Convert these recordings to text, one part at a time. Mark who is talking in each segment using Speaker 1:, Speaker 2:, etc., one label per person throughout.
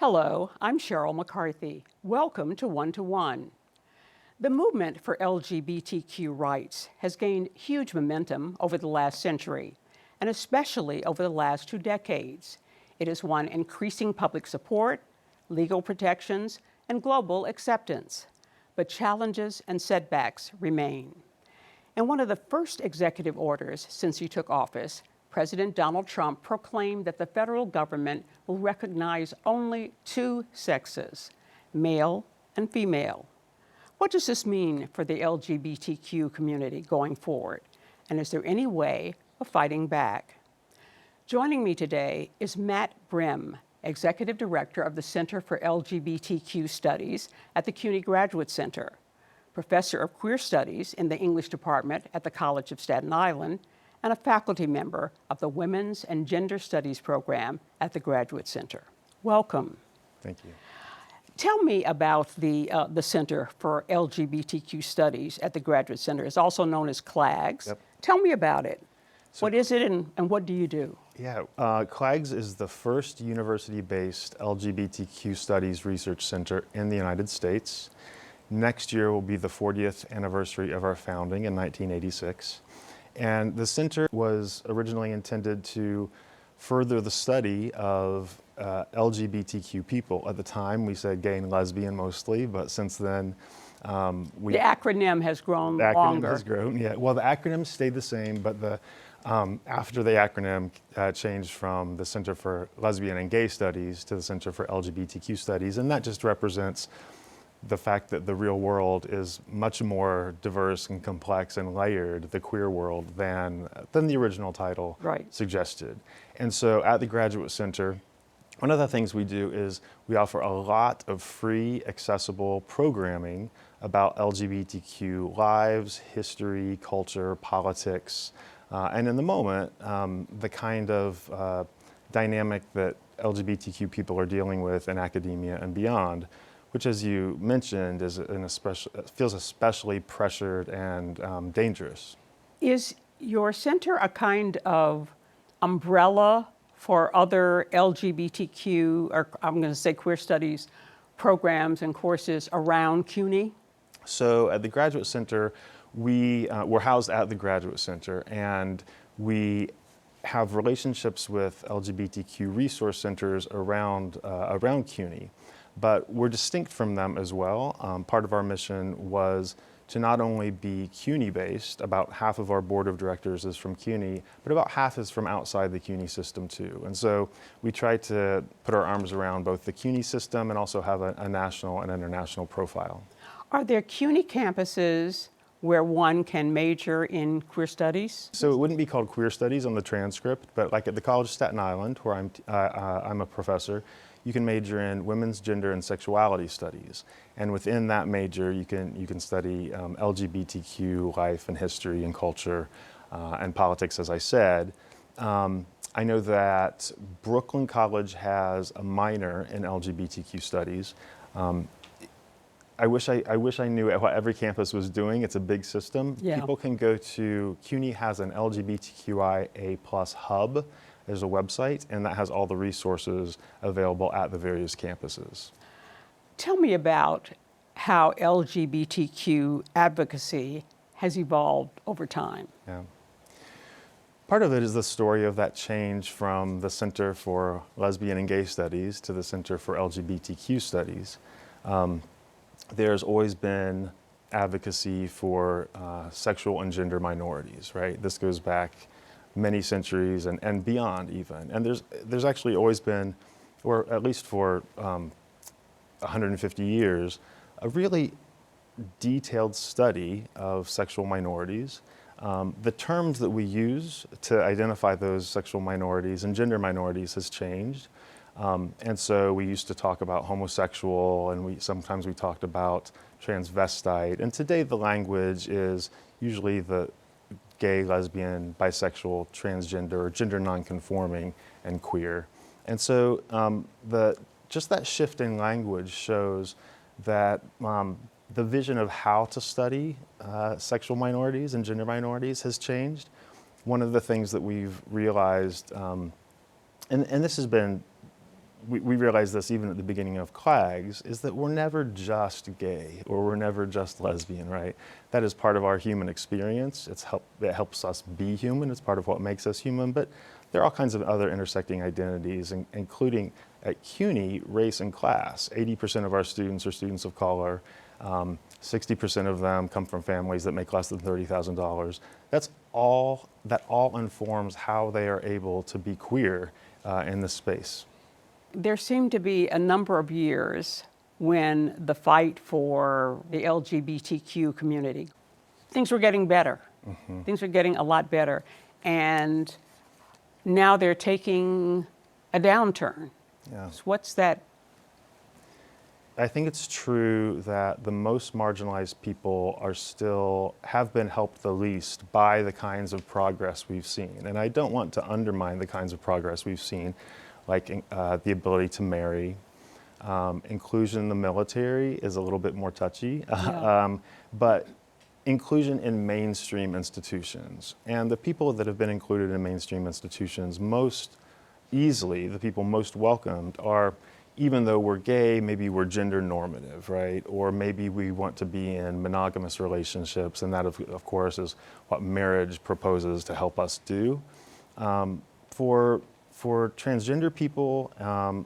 Speaker 1: Hello, I'm Cheryl McCarthy. Welcome to One to One. The movement for LGBTQ rights has gained huge momentum over the last century, and especially over the last 2 decades. It has won increasing public support, legal protections, and global acceptance. But challenges and setbacks remain. In one of the first executive orders since he took office, President Donald Trump proclaimed that the federal government will recognize only 2 sexes, male and female. What does this mean for the LGBTQ community going forward? And is there any way of fighting back? Joining me today is Matt Brim, Executive Director of the Center for LGBTQ Studies at the CUNY Graduate Center, Professor of Queer Studies in the English Department at the College of Staten Island, and a faculty member of the Women's and Gender Studies program at the Graduate Center. Welcome.
Speaker 2: Thank you.
Speaker 1: Tell me about the Center for LGBTQ Studies at the Graduate Center. It's also known as CLAGS.
Speaker 2: Yep.
Speaker 1: Tell me about it. What is it and what do you do?
Speaker 2: Yeah, CLAGS is the first university-based LGBTQ Studies research center in the United States. Next year will be the 40th anniversary of our founding in 1986. And the center was originally intended to further the study of LGBTQ people. At the time, we said gay and lesbian mostly, but since then,
Speaker 1: the acronym has grown longer.
Speaker 2: The acronym has grown, yeah. Well, the acronym stayed the same, but after the acronym changed from the Center for Lesbian and Gay Studies to the Center for LGBTQ Studies, and that just represents the fact that the real world is much more diverse and complex and layered, the queer world, than the original title suggested. And so at the Graduate Center, one of the things we do is we offer a lot of free, accessible programming about LGBTQ lives, history, culture, politics, and in the moment, the kind of dynamic that LGBTQ people are dealing with in academia and beyond, which, as you mentioned, feels especially pressured and dangerous.
Speaker 1: Is your center a kind of umbrella for other LGBTQ, or I'm going to say queer studies, programs and courses around CUNY?
Speaker 2: So at the Graduate Center, we're housed at the Graduate Center, and we have relationships with LGBTQ resource centers around CUNY. But we're distinct from them as well. Part of our mission was to not only be CUNY-based, about half of our board of directors is from CUNY, but about half is from outside the CUNY system too. And so we try to put our arms around both the CUNY system and also have a national and international profile.
Speaker 1: Are there CUNY campuses where one can major in queer studies?
Speaker 2: So it wouldn't be called queer studies on the transcript, but like at the College of Staten Island, where I'm a professor, you can major in women's, gender, and sexuality studies. And within that major, you can study LGBTQ life and history and culture and politics, as I said. I know that Brooklyn College has a minor in LGBTQ studies. I wish I knew what every campus was doing. It's a big system.
Speaker 1: Yeah.
Speaker 2: People can go to, CUNY has an LGBTQIA+ hub. There's a website, and that has all the resources available at the various campuses.
Speaker 1: Tell me about how LGBTQ advocacy has evolved over time.
Speaker 2: Yeah. Part of it is the story of that change from the Center for Lesbian and Gay Studies to the Center for LGBTQ Studies. There's always been advocacy for sexual and gender minorities, right? This goes back many centuries and beyond even. And there's actually always been, or at least for 150 years, a really detailed study of sexual minorities. The terms that we use to identify those sexual minorities and gender minorities has changed. And so we used to talk about homosexual, and sometimes we talked about transvestite. And today the language is usually the gay, lesbian, bisexual, transgender, gender nonconforming, and queer. And so just that shift in language shows that the vision of how to study sexual minorities and gender minorities has changed. One of the things that we've realized, and this has been we realized this even at the beginning of CLAGS, is that we're never just gay or we're never just lesbian, right? That is part of our human experience. It helps us be human. It's part of what makes us human. But there are all kinds of other intersecting identities, including at CUNY, race and class. 80% of our students are students of color. 60% of them come from families that make less than $30,000. That all informs how they are able to be queer in this space.
Speaker 1: There seemed to be a number of years when the fight for the LGBTQ community, things were getting better. Mm-hmm. Things were getting a lot better. And now they're taking a downturn.
Speaker 2: Yeah.
Speaker 1: So what's that?
Speaker 2: I think it's true that the most marginalized people have been helped the least by the kinds of progress we've seen. And I don't want to undermine the kinds of progress we've seen, like the ability to marry. Inclusion in the military is a little bit more touchy,
Speaker 1: Yeah.
Speaker 2: but inclusion in mainstream institutions. And the people that have been included in mainstream institutions most easily, the people most welcomed are, even though we're gay, maybe we're gender normative, right? Or maybe we want to be in monogamous relationships, and that, of course, is what marriage proposes to help us do. For transgender people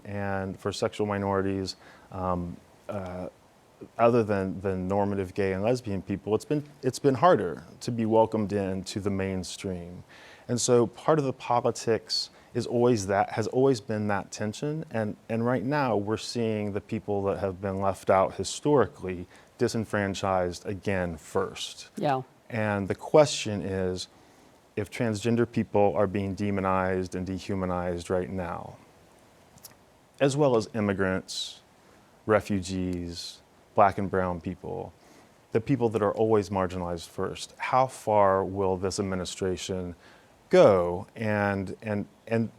Speaker 2: and for sexual minorities, other than normative gay and lesbian people, it's been harder to be welcomed into the mainstream. And so part of the politics has always been that tension, and right now we're seeing the people that have been left out historically disenfranchised again first.
Speaker 1: Yeah.
Speaker 2: And the question is, if transgender people are being demonized and dehumanized right now, as well as immigrants, refugees, Black and brown people, the people that are always marginalized first, how far will this administration go? And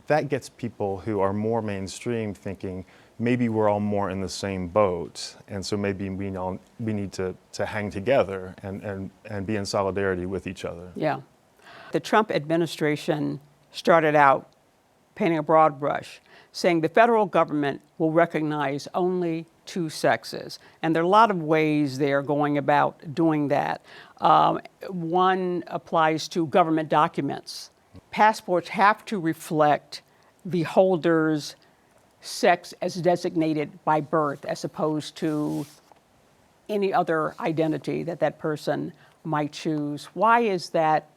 Speaker 2: that gets people who are more mainstream thinking, maybe we're all more in the same boat, and so maybe we need to hang together and be in solidarity with each other.
Speaker 1: Yeah. The Trump administration started out painting a broad brush, saying the federal government will recognize only two sexes. And there are a lot of ways they're going about doing that. One applies to government documents. Passports have to reflect the holder's sex as designated by birth, as opposed to any other identity that person might choose. Why is that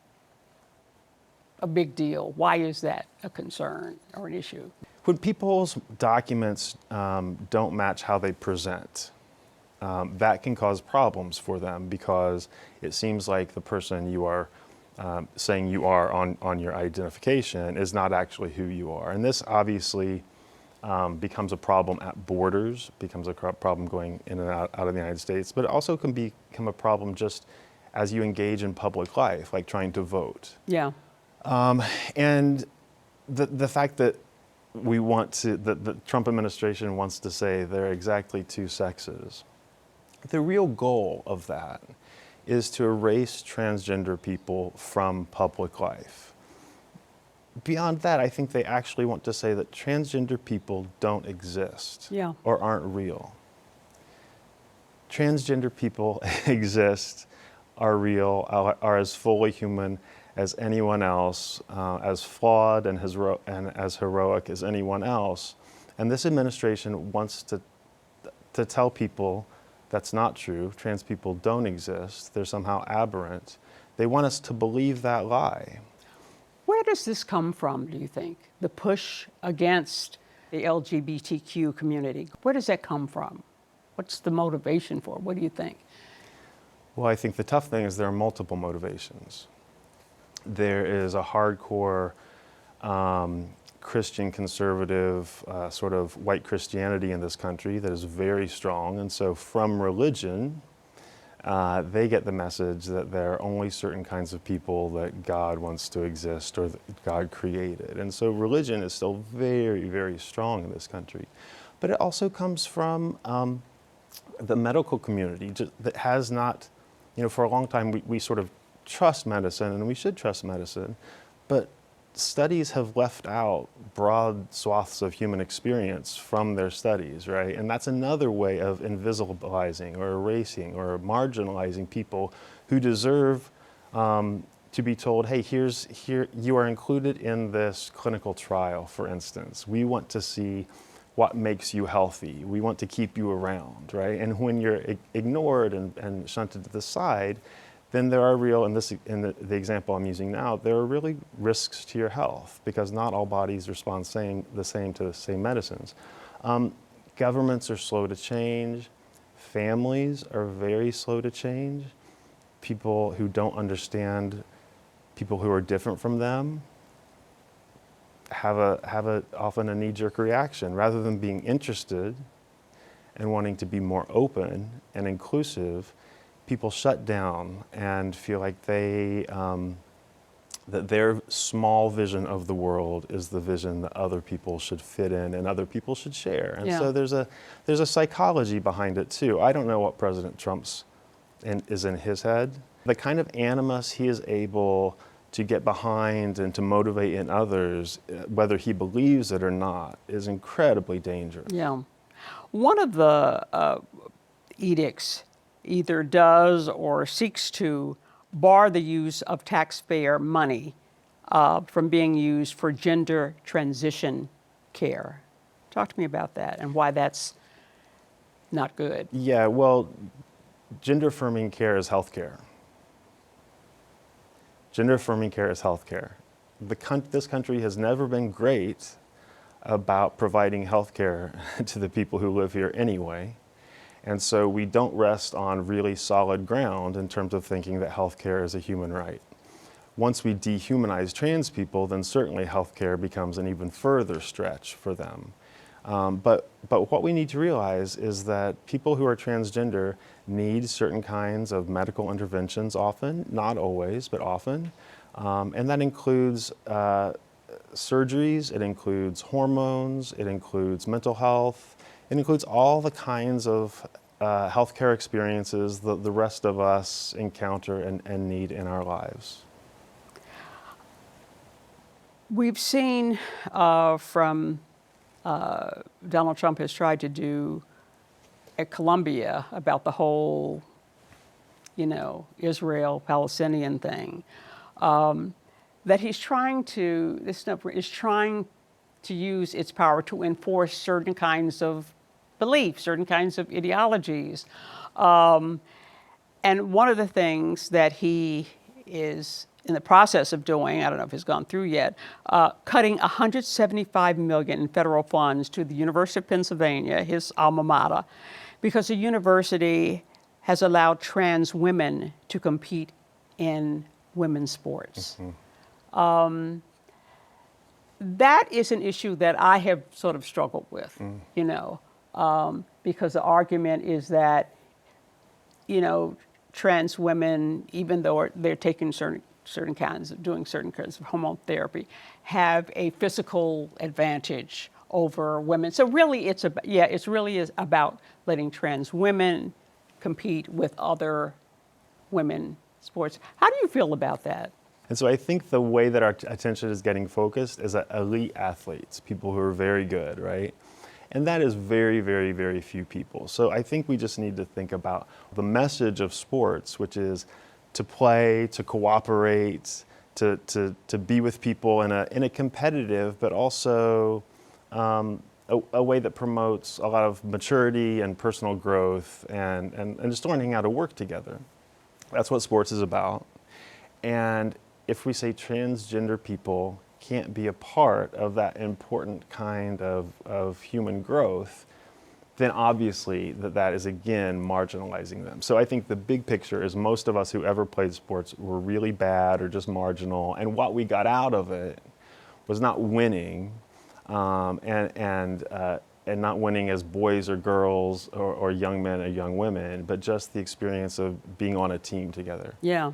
Speaker 1: a big deal? Why is that a concern or an issue?
Speaker 2: When people's documents don't match how they present, that can cause problems for them, because it seems like the person you are saying you are on your identification is not actually who you are. And this obviously becomes a problem at borders, becomes a problem going in and out of the United States, but it also can become a problem just as you engage in public life, like trying to vote.
Speaker 1: Yeah.
Speaker 2: And the fact that the Trump administration wants to say there are exactly two sexes, the real goal of that is to erase transgender people from public life. Beyond that, I think they actually want to say that transgender people don't exist.
Speaker 1: Yeah.
Speaker 2: Or aren't real. Transgender people exist, are real, are as fully human as anyone else, as flawed and as heroic as anyone else. And this administration wants to tell people that's not true. Trans people don't exist. They're somehow aberrant. They want us to believe that lie.
Speaker 1: Where does this come from, do you think? The push against the LGBTQ community. Where does that come from? What's the motivation for it? What do you think?
Speaker 2: Well, I think the tough thing is there are multiple motivations. There is a hardcore Christian conservative sort of white Christianity in this country that is very strong. And so from religion, they get the message that there are only certain kinds of people that God wants to exist or that God created. And so religion is still very, very strong in this country. But it also comes from the medical community that has not, for a long time we sort of trust medicine, and we should trust medicine, but studies have left out broad swaths of human experience from their studies, right? And that's another way of invisibilizing or erasing or marginalizing people who deserve to be told, hey, here, you are included in this clinical trial, for instance. We want to see what makes you healthy. We want to keep you around, right? And when you're ignored and shunted to the side, then there are real, in the example I'm using now, there are really risks to your health because not all bodies respond the same to the same medicines. Governments are slow to change. Families are very slow to change. People who don't understand people who are different from them have often a knee-jerk reaction. Rather than being interested and wanting to be more open and inclusive, people shut down and feel like that their small vision of the world is the vision that other people should fit in and other people should share. And so there's a psychology behind it too. I don't know what President Trump's is in his head. The kind of animus he is able to get behind and to motivate in others, whether he believes it or not, is incredibly dangerous.
Speaker 1: Yeah. One of the edicts either does or seeks to bar the use of taxpayer money from being used for gender transition care. Talk to me about that and why that's not good.
Speaker 2: Yeah, well, gender-affirming care is healthcare. Gender-affirming care is healthcare. This country has never been great about providing healthcare to the people who live here anyway. And so we don't rest on really solid ground in terms of thinking that healthcare is a human right. Once we dehumanize trans people, then certainly healthcare becomes an even further stretch for them. But what we need to realize is that people who are transgender need certain kinds of medical interventions often, not always, but often. And that includes surgeries, it includes hormones, it includes mental health, it includes all the kinds of healthcare experiences that the rest of us encounter and need in our lives.
Speaker 1: We've seen from Donald Trump has tried to do at Columbia about the whole, Israel-Palestinian thing, that he's trying to, this number is trying to use its power to enforce certain kinds of beliefs, certain kinds of ideologies. And one of the things that he is in the process of doing, I don't know if it's gone through yet, cutting $175 million in federal funds to the University of Pennsylvania, his alma mater, because the university has allowed trans women to compete in women's sports. Mm-hmm. That is an issue that I have sort of struggled with, because the argument is that, trans women, even though they're taking doing certain kinds of hormone therapy, have a physical advantage over women. So really, it's really is about letting trans women compete with other women sports. How do you feel about that?
Speaker 2: And so I think the way that our attention is getting focused is at elite athletes, people who are very good, right? And that is very, very, very few people. So I think we just need to think about the message of sports, which is to play, to cooperate, to be with people in a competitive, but also a way that promotes a lot of maturity and personal growth and just learning how to work together. That's what sports is about. And if we say transgender people can't be a part of that important kind of human growth, then obviously that is, again, marginalizing them. So I think the big picture is most of us who ever played sports were really bad or just marginal, and what we got out of it was not winning, and not winning as boys or girls or young men or young women, but just the experience of being on a team together.
Speaker 1: Yeah.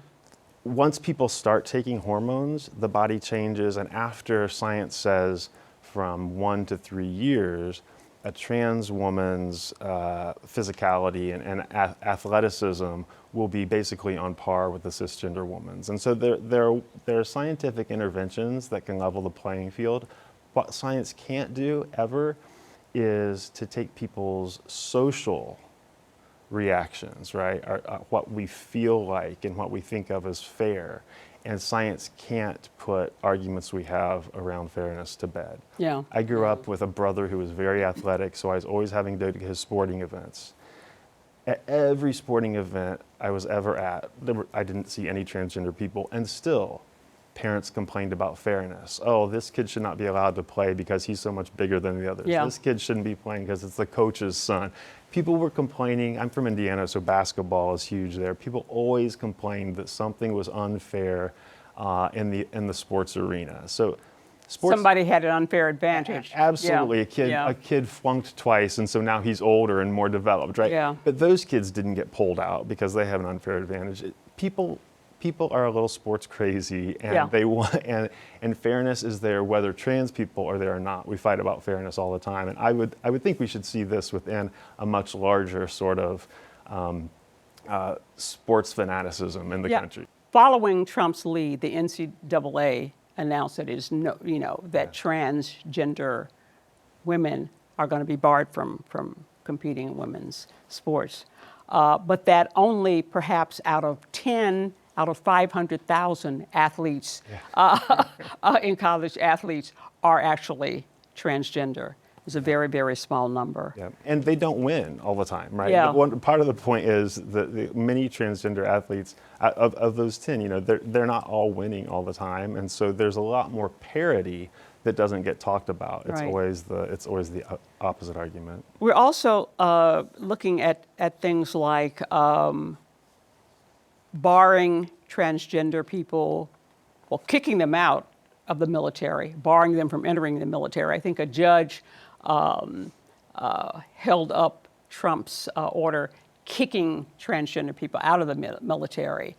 Speaker 2: Once people start taking hormones, the body changes, and after science says from 1 to 3 years, a trans woman's physicality and athleticism will be basically on par with the cisgender woman's. And so there are scientific interventions that can level the playing field, What science can't do ever is to take people's social reactions, right? What we feel like and what we think of as fair. And science can't put arguments we have around fairness to bed.
Speaker 1: Yeah.
Speaker 2: I grew up with a brother who was very athletic, so I was always having to go to his sporting events. At every sporting event I was ever at, I didn't see any transgender people, and still, parents complained about fairness. Oh, this kid should not be allowed to play because he's so much bigger than the others.
Speaker 1: Yeah.
Speaker 2: This kid shouldn't be playing because it's the coach's son. People were complaining. I'm from Indiana, so basketball is huge there. People always complained that something was unfair in the sports arena. So, sports,
Speaker 1: Somebody had an unfair advantage.
Speaker 2: absolutely,
Speaker 1: Yeah.
Speaker 2: a kid flunked twice, and so now he's older and more developed, right?
Speaker 1: Yeah.
Speaker 2: But those kids didn't get pulled out because they have an unfair advantage. People are a little sports crazy, and
Speaker 1: Yeah.
Speaker 2: they want and fairness is there whether trans people are there or not. We fight about fairness all the time, and I would think we should see this within a much larger sort of sports fanaticism in the country.
Speaker 1: Following Trump's lead, the NCAA announced that that transgender women are going to be barred from competing in women's sports, but that only perhaps out of 500,000 athletes in college athletes are actually transgender. It's a very, very small number.
Speaker 2: Yeah. And they don't win all the time, right?
Speaker 1: Yeah.
Speaker 2: Part of the point is that the many transgender athletes, of those 10, they're not all winning all the time, and so there's a lot more parity that doesn't get talked about. It's
Speaker 1: Right.
Speaker 2: always the opposite argument.
Speaker 1: We're also looking at things like barring transgender people, well, kicking them out of the military, barring them from entering the military. I think a judge held up Trump's order kicking transgender people out of the military,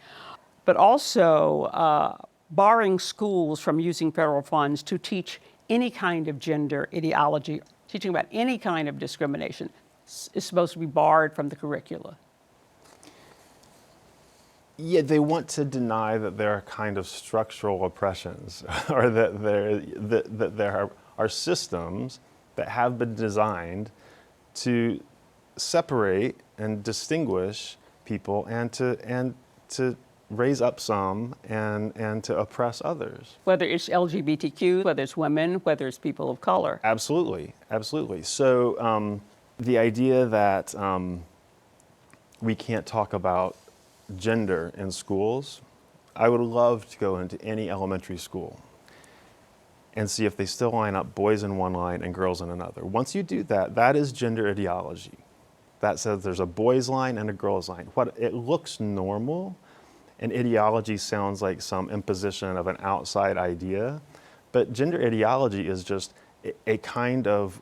Speaker 1: but also barring schools from using federal funds to teach any kind of gender ideology, teaching about any kind of discrimination is supposed to be barred from the curricula.
Speaker 2: Yeah, they want to deny that there are kind of structural oppressions, or that there are systems that have been designed to separate and distinguish people, and to raise up some and to oppress others.
Speaker 1: Whether it's LGBTQ, whether it's women, whether it's people of color.
Speaker 2: Absolutely, absolutely. So the idea that we can't talk about gender in schools, I would love to go into any elementary school and see if they still line up boys in one line and girls in another. Once you do that, that is gender ideology. That says there's a boys line and a girls line. It looks normal, and ideology sounds like some imposition of an outside idea, but gender ideology is just a kind of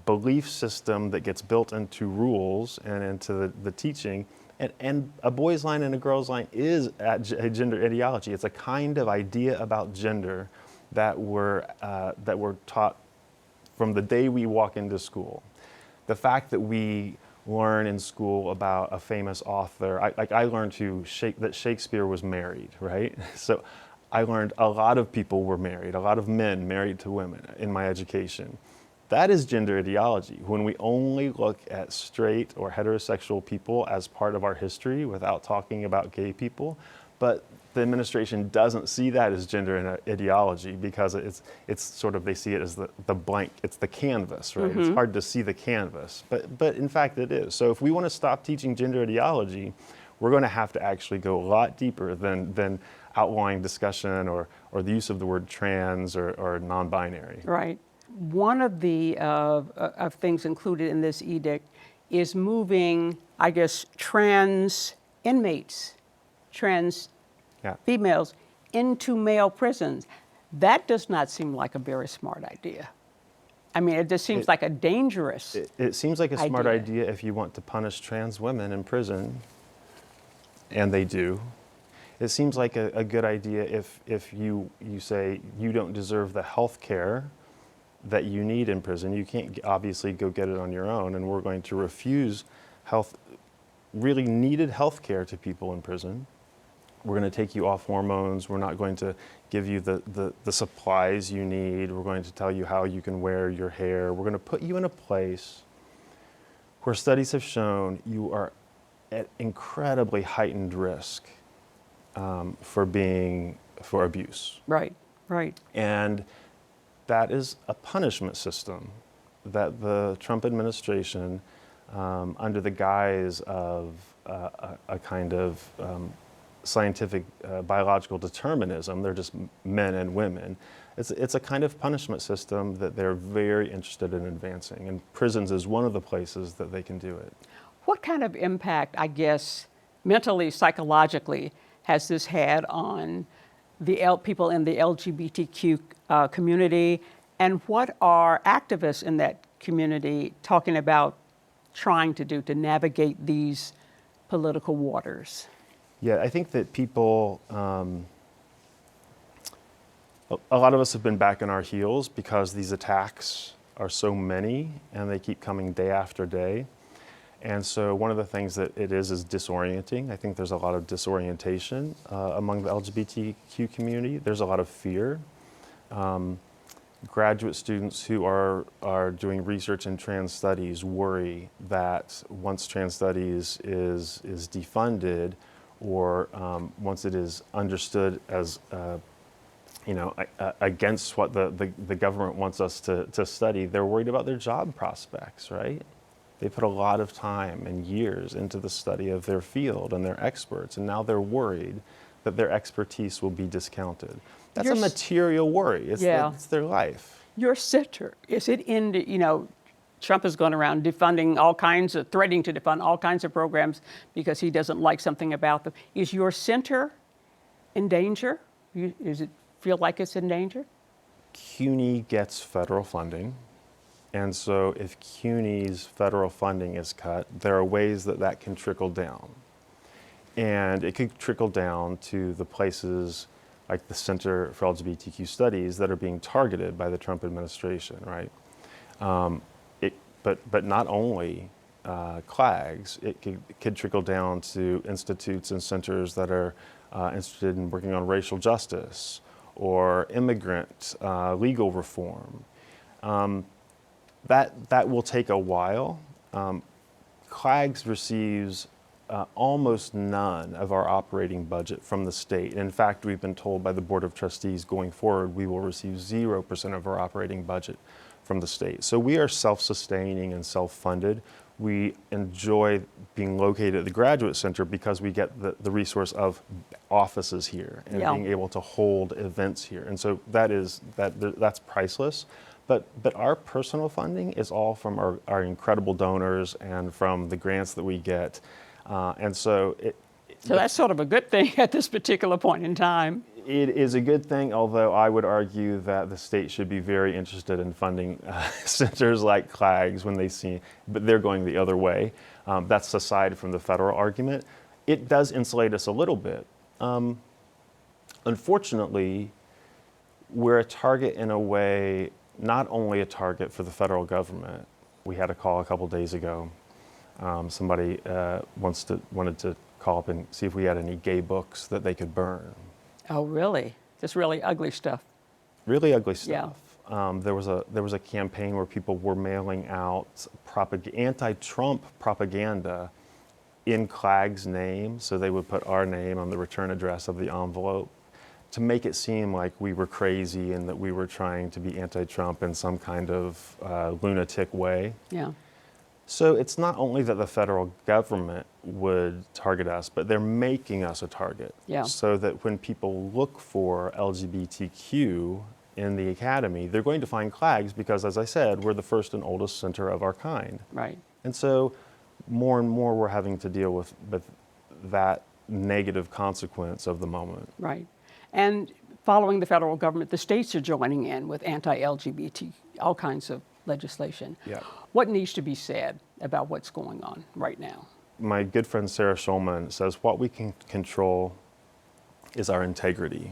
Speaker 2: belief system that gets built into rules and into the teaching. And a boys line and a girls line is a gender ideology. It's a kind of idea about gender that we're taught from the day we walk into school. The fact that we learn in school about a famous author, I learned that Shakespeare was married, right? So I learned a lot of people were married, a lot of men married to women in my education. That is gender ideology. When we only look at straight or heterosexual people as part of our history without talking about gay people, but the administration doesn't see that as gender ideology because it's sort of, they see it as the blank, it's the canvas, right? It's hard to see the canvas, but in fact it is. So if we want to stop teaching gender ideology, we're going to have to actually go a lot deeper than outlawing discussion or the use of the word trans or non-binary.
Speaker 1: Right. One of the of things included in this edict is moving, I guess, trans inmates, trans females into male prisons. That does not seem like a very smart idea. I mean, it just seems like a dangerous
Speaker 2: It seems like a smart idea if you want to punish trans women in prison, and they do. It seems like a good idea if you say you don't deserve the health care that you need in prison. You can't obviously go get it on your own, and we're going to refuse really needed health care to people in prison. we're going to take you off hormones. We're not going to give you the supplies you need. We're going to tell you how you can wear your hair. We're going to put you in a place where studies have shown you are at incredibly heightened risk for abuse.
Speaker 1: Right, right.
Speaker 2: And that is a punishment system that the Trump administration, under the guise of a kind of scientific biological determinism, they're just men and women. It's a kind of punishment system that they're very interested in advancing, and prisons is one of the places that they can do it.
Speaker 1: What kind of impact, I guess, mentally, psychologically, has this had on the people in the LGBTQ community, and what are activists in that community talking about trying to do to navigate these political waters?
Speaker 2: Yeah, I think that people, a lot of us have been back on our heels because these attacks are so many and they keep coming day after day. And so one of the things that it is disorienting. I think there's a lot of disorientation among the LGBTQ community. There's a lot of fear. Graduate students who are doing research in trans studies worry that once trans studies is defunded, or once it is understood as against what the government wants us to study, they're worried about their job prospects, right? They put a lot of time and years into the study of their field and they're experts, and now they're worried that their expertise will be discounted. That's a material worry. It's their life.
Speaker 1: Your center, is it in, Trump has gone around defunding all kinds of, threatening to defund all kinds of programs because he doesn't like something about them. Is your center in danger? Does it feel like it's in danger?
Speaker 2: CUNY gets federal funding. And so if CUNY's federal funding is cut, there are ways that can trickle down. And it could trickle down to the places like the Center for LGBTQ Studies that are being targeted by the Trump administration, right? But not only CLAGS, it could trickle down to institutes and centers that are interested in working on racial justice or immigrant legal reform. That will take a while. CLAGS receives almost none of our operating budget from the state. In fact, we've been told by the Board of Trustees going forward, we will receive 0% of our operating budget from the state. So we are self-sustaining and self-funded. We enjoy being located at the Graduate Center because we get the resource of offices here and being able to hold events here. And so that's priceless. But our personal funding is all from our incredible donors and from the grants that we get. So
Speaker 1: that's sort of a good thing at this particular point in time.
Speaker 2: It is a good thing, although I would argue that the state should be very interested in funding centers like CLAGS when they see, but they're going the other way. That's aside from the federal argument. It does insulate us a little bit. Unfortunately, we're a target in a way, not only a target for the federal government. We had a call a couple days ago. Somebody wanted to call up and see if we had any gay books that they could burn.
Speaker 1: Oh, really? Just really ugly stuff.
Speaker 2: Really ugly stuff.
Speaker 1: Yeah.
Speaker 2: There was a campaign where people were mailing out anti-Trump propaganda in CLAG's name, so they would put our name on the return address of the envelope to make it seem like we were crazy and that we were trying to be anti-Trump in some kind of lunatic way.
Speaker 1: Yeah.
Speaker 2: So it's not only that the federal government would target us, but they're making us a target.
Speaker 1: Yeah.
Speaker 2: So that when people look for LGBTQ in the academy, they're going to find CLAGS because, as I said, we're the first and oldest center of our kind.
Speaker 1: Right.
Speaker 2: And so more and more we're having to deal with that negative consequence of the moment.
Speaker 1: Right. And following the federal government, the states are joining in with anti-LGBT, all kinds of legislation.
Speaker 2: Yeah.
Speaker 1: What needs to be said about what's going on right now?
Speaker 2: My good friend Sarah Schulman says what we can control is our integrity.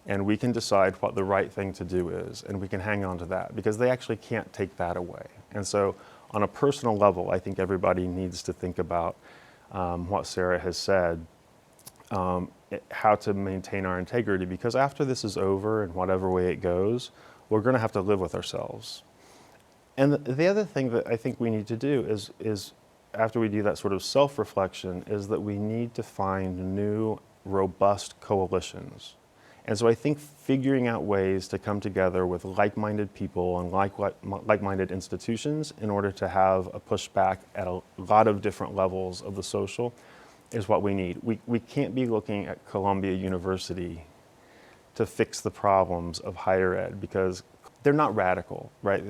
Speaker 2: And we can decide what the right thing to do is, and we can hang on to that because they actually can't take that away. And so on a personal level, I think everybody needs to think about what Sarah has said. how to maintain our integrity, because after this is over, in whatever way it goes, we're going to have to live with ourselves. And the other thing that I think we need to do is after we do that sort of self-reflection, is that we need to find new, robust coalitions. And so I think figuring out ways to come together with like-minded people and like-minded institutions in order to have a pushback at a lot of different levels of the social is what we need. We can't be looking at Columbia University to fix the problems of higher ed, because they're not radical, right?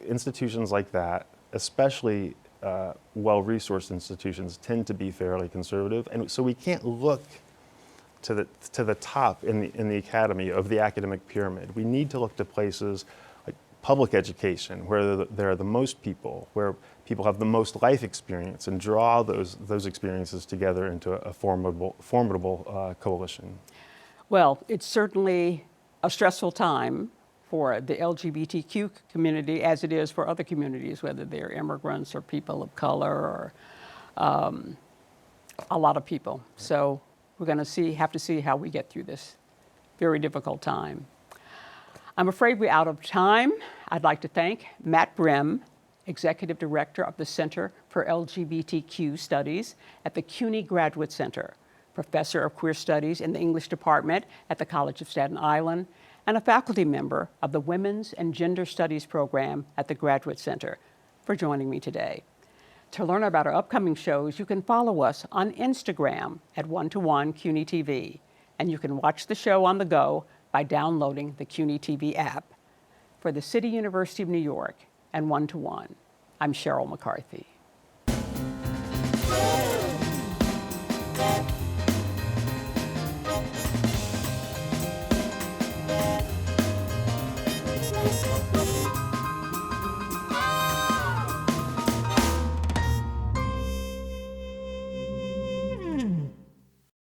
Speaker 2: Institutions like that, especially well-resourced institutions, tend to be fairly conservative, and so we can't look to the top in the academy of the academic pyramid. We need to look to places like public education, where there are the most people, where people have the most life experience, and draw those experiences together into a formidable coalition.
Speaker 1: Well, it's certainly a stressful time for the LGBTQ community, as it is for other communities, whether they're immigrants or people of color or a lot of people. So we're going to have to see how we get through this very difficult time. I'm afraid we're out of time. I'd like to thank Matt Brim, Executive Director of the Center for LGBTQ Studies at the CUNY Graduate Center, Professor of Queer Studies in the English Department at the College of Staten Island, and a faculty member of the Women's and Gender Studies program at the Graduate Center, for joining me today. To learn about our upcoming shows, you can follow us on Instagram at One-to-One CUNY TV, and you can watch the show on the go by downloading the CUNY TV app. For the City University of New York and One-to-One, I'm Cheryl McCarthy.